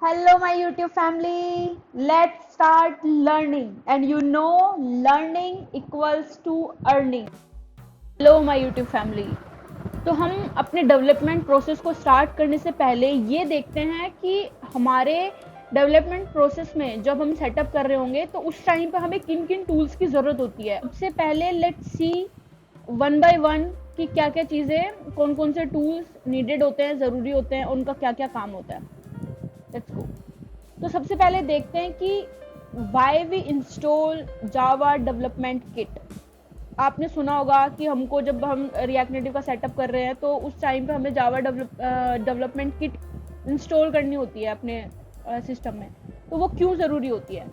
Hello, my YouTube family. Let's start learning. And you know, learning equals to earning. Hello, my YouTube family. तो हम अपने development process को start करने से पहले ये देखते हैं कि हमारे डेवलपमेंट प्रोसेस में जब हम सेटअप कर रहे होंगे तो उस टाइम पे हमें किन किन टूल्स की ज़रूरत होती है। सबसे पहले let's see one by one कि क्या क्या चीज़ें, कौन कौन से टूल्स नीडेड होते हैं, ज़रूरी होते हैं, उनका क्या क्या काम होता है। Let's go. तो सबसे पहले देखते हैं कि why we install Java development kit. आपने सुना होगा कि हमको जब हम रिएक्ट नेटिव का सेटअप कर रहे हैं तो उस टाइम पे हमें जावा डेवलपमेंट किट इंस्टॉल करनी होती है अपने सिस्टम में। तो वो क्यों ज़रूरी होती है?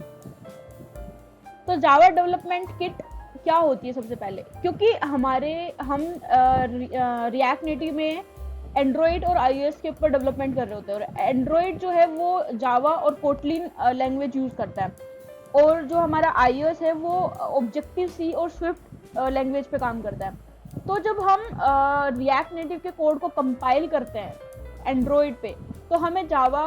तो जावा डेवलपमेंट किट क्या होती है? सबसे पहले क्योंकि हम रिएक्ट नेटिव में एंड्रॉइड और आईओएस के ऊपर डेवलपमेंट कर रहे होते हैं, और एंड्रॉइड जो है वो जावा और कोटलिन लैंग्वेज यूज़ करता है, और जो हमारा iOS है वो ऑब्जेक्टिव सी और स्विफ्ट लैंग्वेज पे काम करता है। तो जब हम रिएक्ट नेटिव के कोड को कंपाइल करते हैं एंड्रॉइड पे, तो हमें जावा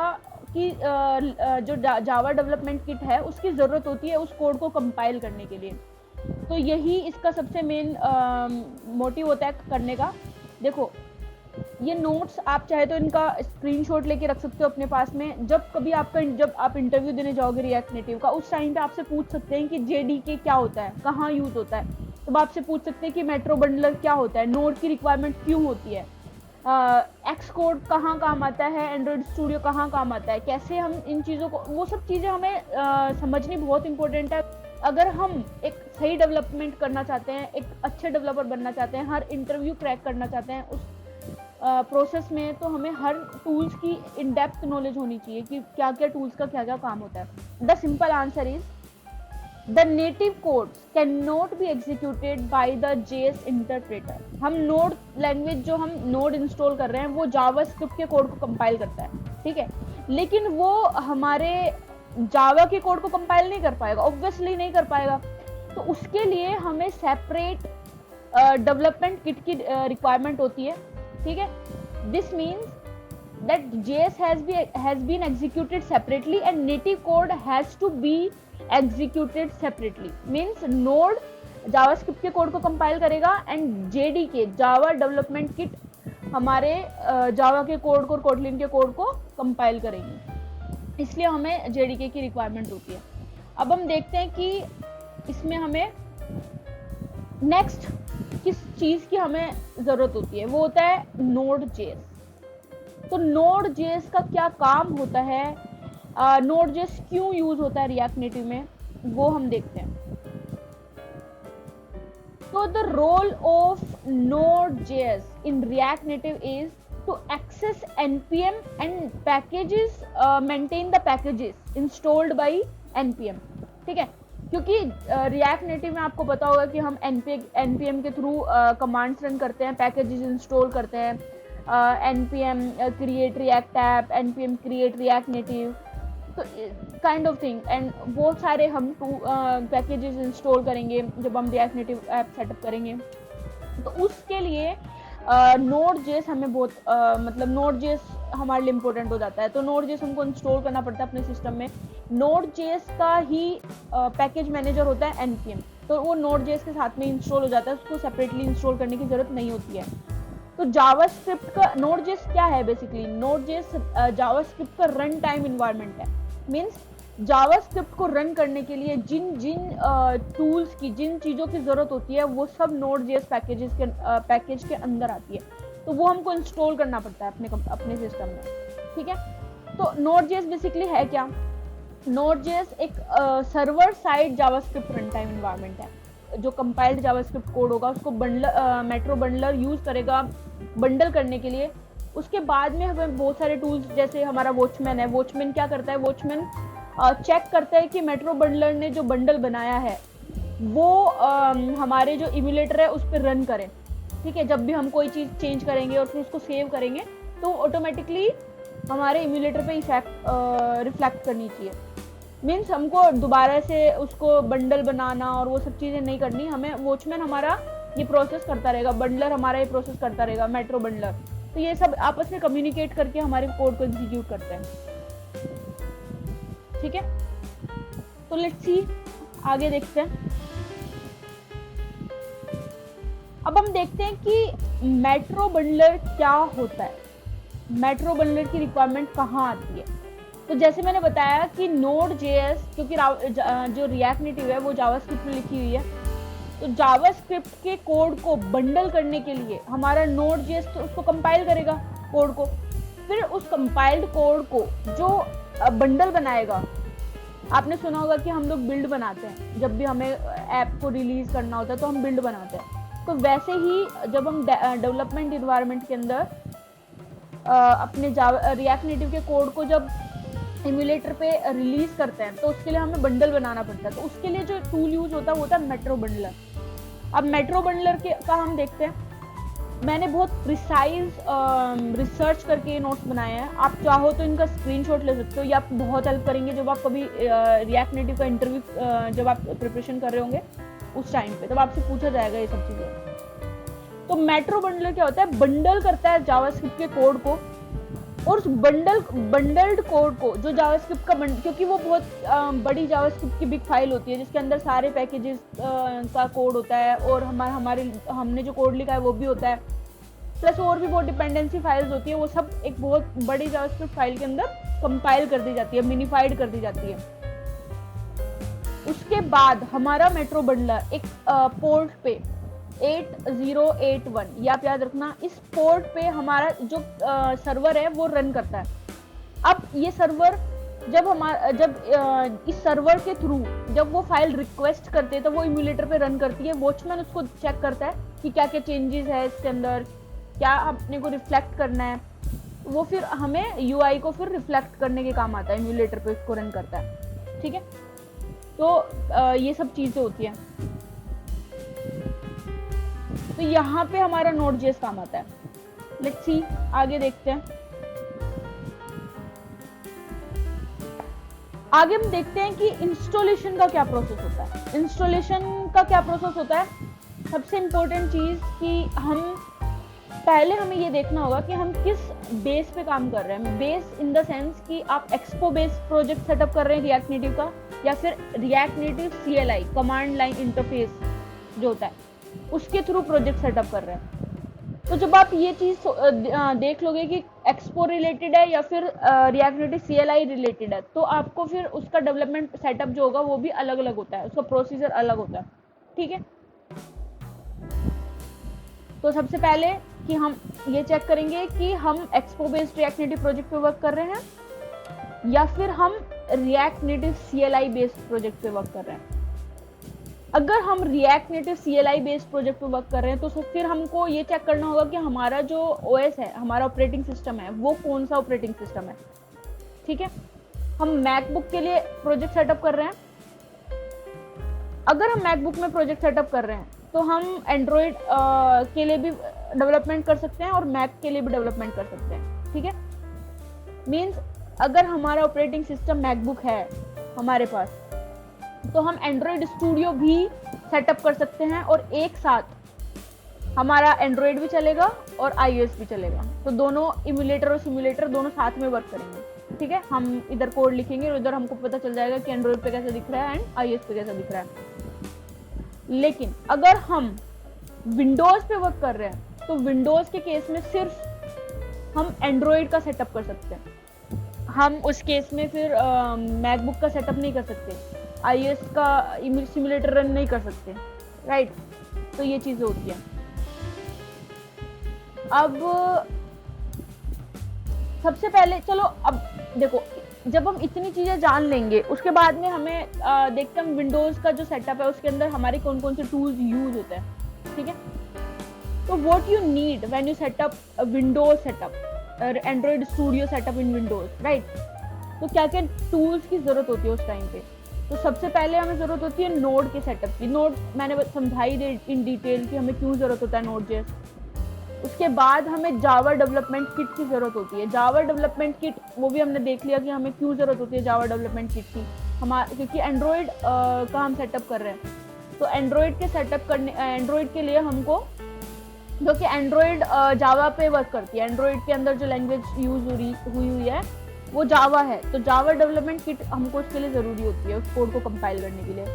की जो जावा डेवलपमेंट किट है उसकी ज़रूरत होती है उस कोड को कंपाइल करने के लिए। तो यही इसका सबसे मेन मोटिव होता है करने का। देखो, ये नोट्स आप चाहे तो इनका स्क्रीनशॉट लेके रख सकते हो अपने पास में। जब आप इंटरव्यू देने जाओगे रिएक्ट नेटिव का, उस टाइम पे आपसे पूछ सकते हैं कि जेडीके क्या होता है, कहाँ यूज होता है। तब आपसे पूछ सकते हैं कि मेट्रो बंडलर क्या होता है, नोड की रिक्वायरमेंट क्यों होती है, एक्स कोड कहाँ काम आता है, एंड्रॉइड स्टूडियो कहाँ काम आता है, कैसे हम इन चीज़ों को, वो सब चीज़ें हमें समझनी बहुत इंपॉर्टेंट है। अगर हम एक सही डेवलपमेंट करना चाहते हैं, एक अच्छे डेवलपर बनना चाहते हैं, हर इंटरव्यू क्रैक करना चाहते हैं उस प्रोसेस में, तो हमें हर टूल्स की इन डेप्थ नॉलेज होनी चाहिए कि क्या क्या टूल्स का क्या क्या काम होता है। The simple answer is the native code can not be executed by the JS interpreter. हम नोड लैंग्वेज, जो हम नोड इंस्टॉल कर रहे हैं, वो जावा स्क्रिप्ट के कोड को कंपाइल करता है, ठीक है, लेकिन वो हमारे जावा के कोड को कंपाइल नहीं कर पाएगा, ऑब्वियसली नहीं कर पाएगा। तो उसके लिए हमें सेपरेट डेवलपमेंट किट की रिक्वायरमेंट होती है, ठीक है। This means that JS has been executed separately and native code has to be executed separately. Means node JavaScript के कोड को कंपाइल करेगा and JDK Java development kit हमारे जावा के कोड को और कोटलिन के कोड को कंपाइल करेंगे, इसलिए हमें JDK की रिक्वायरमेंट होती है। अब हम देखते हैं कि इसमें हमें नेक्स्ट किस चीज़ की हमें ज़रूरत होती है, वो होता है नोड जेएस। तो नोड जेएस का क्या काम होता है, नोड जेएस क्यों यूज होता है रिएक्ट नेटिव में, वो हम देखते हैं। तो the role of Node JS in React Native is to access npm and packages, maintain the packages installed by npm, ठीक है। क्योंकि रिएक्ट नेटिव में आपको पता होगा कि हम npm के थ्रू कमांड्स रन करते हैं, पैकेजेस इंस्टॉल करते हैं, npm create react app, npm create react native, तो काइंड ऑफ थिंग, एंड बहुत सारे हम पैकेजेस इंस्टॉल करेंगे जब हम रिएक्ट नेटिव ऐप सेटअप करेंगे। तो उसके लिए नोड जेएस हमें बहुत मतलब नोड जेएस हमारे लिए इम्पोर्टेंट हो जाता है। तो नोड जेएस हमको इंस्टॉल करना पड़ता है अपने सिस्टम में। नोड जेएस का ही पैकेज मैनेजर होता है npm, तो वो नोड जेएस के साथ में इंस्टॉल हो जाता है, उसको सेपरेटली इंस्टॉल करने की जरूरत नहीं होती है। तो जावास्क्रिप्ट का नोड जेएस क्या है? बेसिकली नोड जेएस जावास्क्रिप्ट का रन टाइम इन्वायरमेंट है। मींस जावास्क्रिप्ट को रन करने के लिए जिन जिन टूल्स की, जिन चीज़ों की ज़रूरत होती है, वो सब नोड जेएस पैकेज के अंदर आती है। तो वो हमको इंस्टॉल करना पड़ता है अपने सिस्टम में, ठीक है। तो नोड जेएस बेसिकली है क्या? नोड जेएस एक server side JavaScript run time environment है। जो कंपाइल्ड जावास्क्रिप्ट कोड होगा उसको मेट्रो बंडलर यूज करेगा बंडल करने के लिए। उसके बाद में हमें बहुत सारे टूल्स, जैसे हमारा वॉचमैन है, वॉचमैन क्या करता है, वॉचमैन चेक करता है कि मेट्रो बंडलर ने जो बंडल बनाया है वो हमारे जो इम्यूलेटर है उस पर रन करें, ठीक है। जब भी हम कोई चीज़ चेंज करेंगे और फिर उसको सेव करेंगे तो ऑटोमेटिकली हमारे इम्यूलेटर पे इफेक्ट रिफ्लेक्ट करनी चाहिए। मीन्स हमको दोबारा से उसको बंडल बनाना और वो सब चीज़ें नहीं करनी, हमें वॉचमैन हमारा ये प्रोसेस करता रहेगा, बंडलर हमारा ये प्रोसेस करता रहेगा, मेट्रो बंडलर। तो ये सब आपस में कम्युनिकेट करके हमारे कोड को एग्जीक्यूट करते हैं। ठीक है, तो लेट्स सी, आगे देखते हैं। अब हम देखते हैं कि मेट्रो बंडलर क्या होता है, मेट्रो बंडलर की रिक्वायरमेंट कहाँ आती है। तो जैसे मैंने बताया कि नोड जेएस, क्योंकि जो रिएक्ट नेटिव है वो जावास्क्रिप्ट में लिखी हुई है, तो जावास्क्रिप्ट के कोड को बंडल करने के लिए हमारा नोड जेएस तो उसको कंपाइल करेगा कोड को, फिर उस कंपाइल्ड कोड को जो बंडल बनाएगा, आपने सुना होगा कि हम लोग बिल्ड बनाते हैं, जब भी हमें ऐप को रिलीज करना होता है तो हम बिल्ड बनाते हैं। तो वैसे ही जब हम डेवलपमेंट इन्वायरमेंट के अंदर अपने रिएक्ट नेटिव के कोड को जब एमुलेटर पे रिलीज करते हैं तो उसके लिए हमें बंडल बनाना पड़ता है। तो उसके लिए जो टूल यूज होता है वो होता है मेट्रो बंडलर। अब मेट्रो बंडलर का हम देखते हैं। मैंने बहुत प्रिसाइज रिसर्च करके ये नोट्स बनाए हैं, आप चाहो तो इनका स्क्रीनशॉट ले सकते हो, ये आपको बहुत हेल्प करेंगे जब आप कभी रिएक्ट नेटिव का इंटरव्यू जब आप प्रिपरेशन कर रहे होंगे उस टाइम पे, तब आपसे पूछा जाएगा ये सब चीजें। तो मेट्रो बंडलर क्या होता है, बंडल करता है जावास्क्रिप्ट के कोड को, और उस बंडल्ड कोड को जो जावास्क्रिप्ट का क्योंकि वो बहुत बड़ी जावास्क्रिप्ट की बिग फाइल होती है जिसके अंदर सारे पैकेजेस का कोड होता है, और हमारे हमने जो कोड लिखा है वो भी होता है, प्लस और भी बहुत डिपेंडेंसी फाइल्स होती है, वो सब एक बहुत बड़ी जावास्क्रिप्ट फाइल के अंदर कंपाइल कर दी जाती है, मिनिफाइड कर दी जाती है। उसके बाद हमारा मेट्रो बंडलर एक पोर्ट पे 8081, ये आप याद रखना, इस पोर्ट पे हमारा जो सर्वर है वो रन करता है। अब ये सर्वर जब इस सर्वर के थ्रू जब वो फाइल रिक्वेस्ट करते हैं तो वो इम्यूलेटर पे रन करती है, वॉचमैन उसको चेक करता है कि क्या क्या चेंजेस है इसके अंदर, क्या अपने को रिफ्लेक्ट करना है, वो फिर हमें यूआई को फिर रिफ्लेक्ट करने के काम आता है, इम्यूलेटर पे उसको रन करता है। ठीक है, तो ये सब चीजें होती है। तो यहाँ पे हमारा नोड जेएस काम आता है। लेट्स सी, आगे देखते हैं। आगे हम देखते हैं कि इंस्टॉलेशन का क्या प्रोसेस होता है। इंस्टॉलेशन का क्या प्रोसेस होता है, सबसे इंपॉर्टेंट चीज कि हमें ये देखना होगा कि हम किस बेस पे काम कर रहे हैं। बेस इन द सेंस कि आप एक्सपो बेस्ड प्रोजेक्ट सेटअप कर रहे हैं रिएक्ट नेटिव का, या फिर react native CLI command line interface जो होता है उसके थ्रू प्रोजेक्ट सेटअप कर रहे हैं। तो जब आप ये चीज देख लोगे कि एक्सपो रिलेटेड है या फिर रिएक्ट नेटिव CLI रिलेटेड है, तो आपको फिर उसका डेवलपमेंट सेटअप जो होगा वो भी अलग अलग होता है, उसका प्रोसीजर अलग होता है। ठीक है, तो सबसे पहले कि हम ये चेक करेंगे कि हम expo based react native project पे वर्क कर रहे हैं या फिर हम react native CLI based project पे वर्क कर रहे हैं। अगर हम react native CLI based project पे वर्क कर रहे हैं तो फिर हमको ये चेक करना होगा कि हमारा जो OS है, हमारा ऑपरेटिंग सिस्टम है, वो कौन सा ऑपरेटिंग सिस्टम है। ठीक है, हम मैकबुक के लिए प्रोजेक्ट सेटअप कर रहे हैं। अगर हम मैकबुक में प्रोजेक्ट सेटअप कर रहे हैं तो हम एंड्रॉयड के लिए भी डेवलपमेंट कर सकते हैं और मैक के लिए भी डेवलपमेंट कर सकते हैं। ठीक है, मीन्स अगर हमारा ऑपरेटिंग सिस्टम मैकबुक है हमारे पास, तो हम एंड्रॉयड स्टूडियो भी सेटअप कर सकते हैं और एक साथ हमारा एंड्रॉयड भी चलेगा और iOS भी चलेगा। तो दोनों इम्यूलेटर और सिम्युलेटर दोनों साथ में वर्क करेंगे। ठीक है, हम इधर कोड लिखेंगे और इधर हमको पता चल जाएगा कि एंड्रॉयड पे कैसा दिख रहा है एंड iOS पे कैसा दिख रहा है। लेकिन अगर हम विंडोज पे वर्क कर रहे हैं तो विंडोज के केस में सिर्फ हम एंड्रॉयड का सेटअप कर सकते हैं, हम उस केस में फिर मैकबुक का सेटअप नहीं कर सकते, iOS का सिम्युलेटर रन नहीं कर सकते। राइट, तो ये चीजें होती हैं। अब सबसे पहले चलो, अब देखो, जब हम इतनी चीजें जान लेंगे उसके बाद में हमें देखते हैं विंडोज का जो सेटअप है उसके अंदर हमारे कौन कौन से टूल्स यूज होते हैं। ठीक है, तो what you need when you setup Windows setup, Android studio setup in Windows. Right, तो क्या क्या टूल्स की जरूरत होती है उस टाइम पे। तो सबसे पहले हमें जरूरत होती है नोड के सेटअप की। नोड मैंने समझाई इन डिटेल कि हमें क्यों जरूरत होता है नोड जेएस। उसके बाद हमें जावा डेवलपमेंट किट की जरूरत होती है। जावा डेवलपमेंट किट वो भी हमने देख लिया कि हमें क्यों जरूरत होती है जावा डेवलपमेंट किट की, क्योंकि एंड्रॉयड का हम सेटअप कर रहे हैं। तो एंड्रॉयड के सेटअप करने, एंड्रॉयड के लिए हमको, जो कि एंड्रॉयड जावा पे वर्क करती है, एंड्रॉयड के अंदर जो लैंग्वेज यूज हुई है वो जावा है, तो जावा डेवलपमेंट किट हमको उसके लिए ज़रूरी होती है, उस कोड को कंपाइल करने के लिए,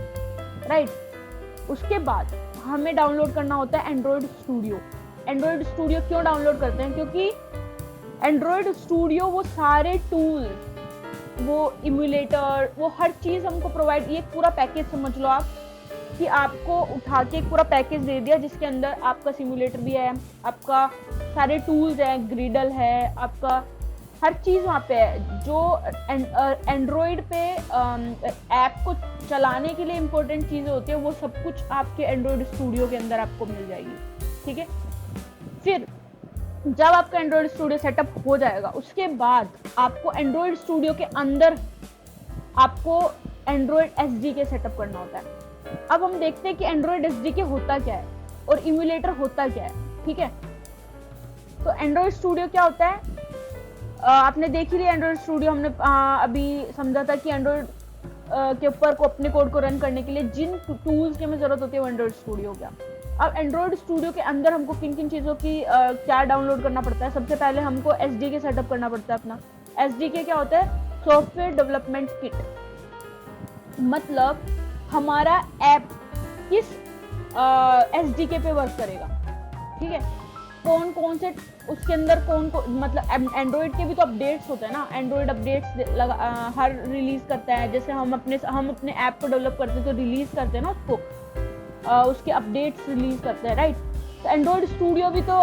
राइट। उसके बाद हमें डाउनलोड करना होता है एंड्रॉयड स्टूडियो। एंड्रॉयड स्टूडियो क्यों डाउनलोड करते हैं? क्योंकि एंड्रॉयड स्टूडियो वो सारे टूल्स, वो इम्यूलेटर, वो हर चीज़ हमको प्रोवाइड, ये पूरा पैकेज समझ लो आप, कि आपको उठा के एक पूरा पैकेज दे दिया जिसके अंदर आपका सिमुलेटर भी है, आपका सारे टूल्स हैं, ग्रिडल है, आपका हर चीज़ वहाँ पे है। जो एंड्रॉयड पे ऐप को चलाने के लिए इम्पोर्टेंट चीज़ें होती है, वो सब कुछ आपके एंड्रॉयड स्टूडियो के अंदर आपको मिल जाएगी, ठीक है। फिर जब आपका एंड्रॉयड स्टूडियो सेटअप हो जाएगा, उसके बाद आपको एंड्रॉयड स्टूडियो के अंदर आपको एंड्रॉयड एसडीके सेटअप करना होता है। अब हम देखते हैं कि एंड्रॉयड एसडीके होता क्या है और इम्यूलेटर होता क्या है, ठीक है। तो एंड्रॉयड स्टूडियो क्या होता है, आपने देख ही लिया एंड्रॉयड स्टूडियो, हमने अभी समझा था कि एंड्रॉयड के ऊपर को अपने कोड को रन करने के लिए जिन टूल्स की हमें जरूरत होती है वो एंड्रॉयड स्टूडियो हो गया। अब एंड्रॉयड स्टूडियो के अंदर हमको किन किन चीज़ों की क्या डाउनलोड करना पड़ता है? सबसे पहले हमको एसडीके सेटअप करना पड़ता है अपना। एसडीके क्या होता है? Software development kit. मतलब हमारा ऐप किस एसडीके पे वर्क करेगा, ठीक है। कौन कौन से उसके अंदर मतलब एंड्रॉयड के भी तो अपडेट्स होते हैं ना, एंड्रॉयड अपडेट्स हर रिलीज करता है। जैसे हम अपने ऐप को डेवलप करते हैं तो रिलीज करते हैं ना उसको, उसके अपडेट्स रिलीज करते हैं, राइट। तो एंड्रॉयड स्टूडियो भी तो,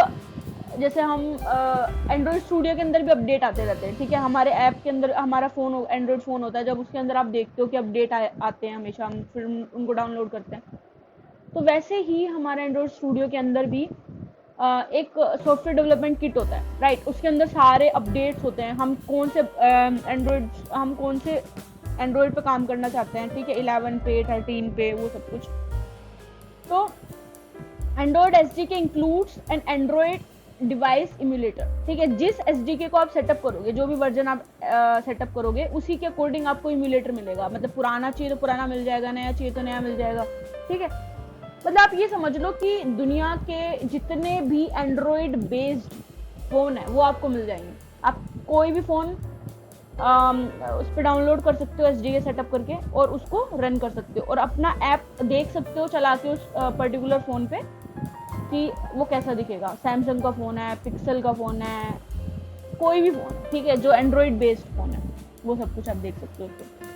जैसे हम एंड्रॉयड स्टूडियो के अंदर भी अपडेट आते रहते हैं, ठीक है। हमारे ऐप के अंदर हमारा फ़ोन एंड्रॉयड फ़ोन होता है, जब उसके अंदर आप देखते हो कि अपडेट आते हैं हमेशा, हम फिर उनको डाउनलोड करते हैं। तो वैसे ही हमारे एंड्रॉयड स्टूडियो के अंदर भी एक सॉफ्टवेयर डेवलपमेंट किट होता है, राइट। उसके अंदर सारे अपडेट्स होते हैं, हम कौन से एंड्रॉयड पे काम करना चाहते हैं, ठीक है, 11 पे, 13 पे, वो सब कुछ। तो Android SDK includes N Android device emulator, ठीक है। जिस एसडीके को आप सेटअप करोगे, जो भी वर्जन आप सेटअप करोगे, उसी के अकॉर्डिंग आपको इम्यूलेटर मिलेगा। मतलब पुराना चाहिए तो पुराना मिल जाएगा, नया चाहिए तो नया मिल जाएगा, ठीक है। मतलब आप ये समझ लो कि दुनिया के जितने भी एंड्रॉयड बेस्ड फ़ोन है वो आपको मिल जाएंगे। आप कोई भी फ़ोन उस पर डाउनलोड कर सकते हो एसडीके सेटअप करके, और उसको रन कर सकते हो और अपना ऐप देख सकते हो चला के उस पर्टिकुलर फ़ोन पे कि वो कैसा दिखेगा। सैमसंग का फ़ोन है, पिक्सल का फ़ोन है, कोई भी फ़ोन, ठीक है, जो एंड्रॉयड बेस्ड फ़ोन है, वो सब कुछ आप देख सकते हो उसको।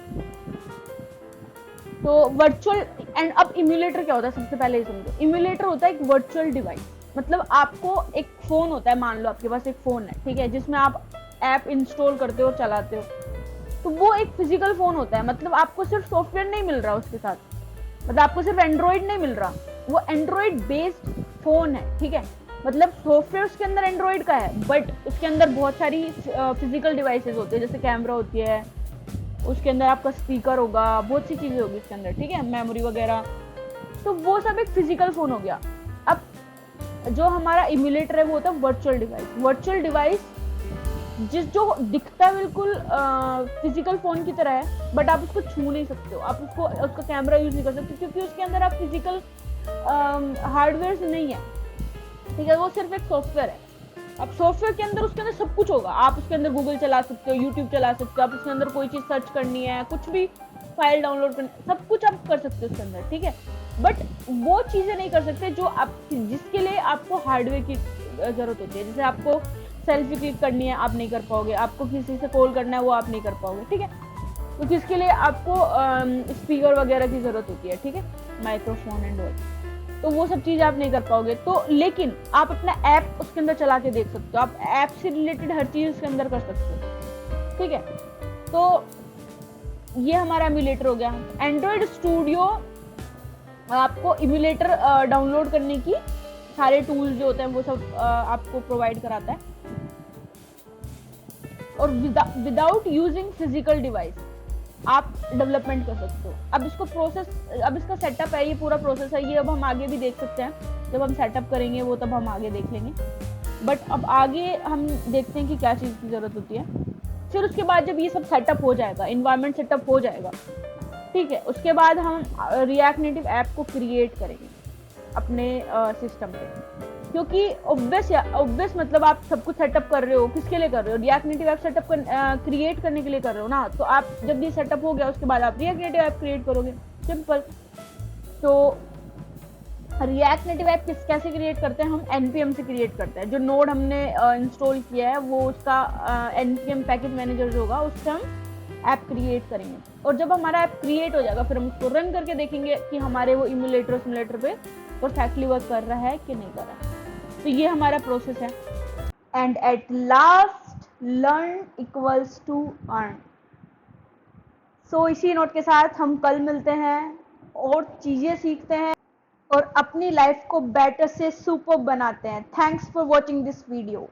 तो वर्चुअल एंड अब इम्यूलेटर क्या होता है, सबसे पहले ये समझो। इम्यूलेटर होता है एक वर्चुअल डिवाइस। मतलब आपको एक फ़ोन होता है, मान लो आपके पास एक फ़ोन है, ठीक है, जिसमें आप ऐप इंस्टॉल करते हो और चलाते हो, तो वो एक फिजिकल फ़ोन होता है। मतलब आपको सिर्फ सॉफ्टवेयर नहीं मिल रहा उसके साथ, मतलब आपको सिर्फ एंड्रॉयड नहीं मिल रहा, वो एंड्रॉयड बेस्ड फ़ोन है, ठीक है। मतलब सॉफ्टवेयर उसके अंदर एंड्रॉयड का है, बट उसके अंदर बहुत सारी फिजिकल डिवाइसेस होती है, जैसे कैमरा होती है, उसके अंदर आपका स्पीकर होगा, बहुत सी चीज़ें होगी उसके अंदर, ठीक है, मेमोरी वगैरह। तो वो सब एक फिजिकल फ़ोन हो गया। अब जो हमारा इम्यूलेटर है वो होता है वर्चुअल डिवाइस। वर्चुअल डिवाइस जो दिखता है बिल्कुल फिजिकल फ़ोन की तरह है, बट आप उसको छू नहीं सकते हो, आप उसका कैमरा यूज़ नहीं कर सकते, क्योंकि उसके अंदर आप फिजिकल हार्डवेयर नहीं है, ठीक है, वो सिर्फ एक सॉफ्टवेयर है। अब सॉफ्टवेयर के अंदर उसके अंदर सब कुछ होगा, आप उसके अंदर गूगल चला सकते हो, यूट्यूब चला सकते हो, आप उसके अंदर कोई चीज़ सर्च करनी है, कुछ भी फाइल डाउनलोड करनी, सब कुछ आप कर सकते हो उसके अंदर, ठीक है। बट वो चीज़ें नहीं कर सकते जो आप, जिसके लिए आपको हार्डवेयर की ज़रूरत होती है। जैसे आपको सेल्फी क्लिक करनी है, आप नहीं कर पाओगे, आपको किसी से कॉल करना है, वो आप नहीं कर पाओगे, ठीक है। तो किसके लिए आपको स्पीकर वगैरह की ज़रूरत होती है, ठीक है, माइक्रोफोन एंड ऑल, तो वो सब चीज़ आप नहीं कर पाओगे। तो लेकिन आप अपना ऐप उसके अंदर चला के देख सकते हो, आप ऐप से रिलेटेड हर चीज़ उसके अंदर कर सकते हो, ठीक है। तो ये हमारा इम्यूलेटर हो गया। एंड्रॉयड स्टूडियो आपको इम्यूलेटर डाउनलोड करने की सारे टूल्स जो होते हैं वो सब आपको प्रोवाइड कराता है, और विदाउट यूजिंग फिजिकल डिवाइस आप डेवलपमेंट कर सकते हो। अब इसका सेटअप है, ये पूरा प्रोसेस है, ये अब हम आगे भी देख सकते हैं, जब हम सेटअप करेंगे वो तब हम आगे देख लेंगे। बट अब आगे हम देखते हैं कि क्या चीज़ की ज़रूरत होती है। फिर उसके बाद जब ये सब सेटअप हो जाएगा, इन्वायरमेंट सेटअप हो जाएगा, ठीक है, उसके बाद हम रिएक्ट नेटिव ऐप को क्रिएट करेंगे अपने सिस्टम पे, क्योंकि ऑब्वियस मतलब आप सब कुछ सेटअप कर रहे हो, किसके लिए कर रहे हो? React native app setup create करने के लिए कर रहे हो ना। तो आप जब ये सेटअप हो गया उसके बाद आप रिएक्ट नेटिव ऐप क्रिएट करोगे, सिंपल। तो रिएक्ट नेटिव ऐप कैसे क्रिएट करते हैं? हम npm से क्रिएट करते हैं। जो नोड हमने इंस्टॉल किया है वो उसका npm पैकेज मैनेजर जो होगा उससे हम ऐप क्रिएट करेंगे। और जब हमारा ऐप क्रिएट हो जाएगा फिर हम उसको रन करके देखेंगे कि हमारे वो इमुलेटर पे परफेक्टली वर्क कर रहा है कि नहीं कर रहा है। तो ये हमारा प्रोसेस है। And at last learn equals to earn. So इसी नोट के साथ हम कल मिलते हैं और चीजें सीखते हैं और अपनी लाइफ को बेटर से सुपर बनाते हैं। Thanks for watching this video.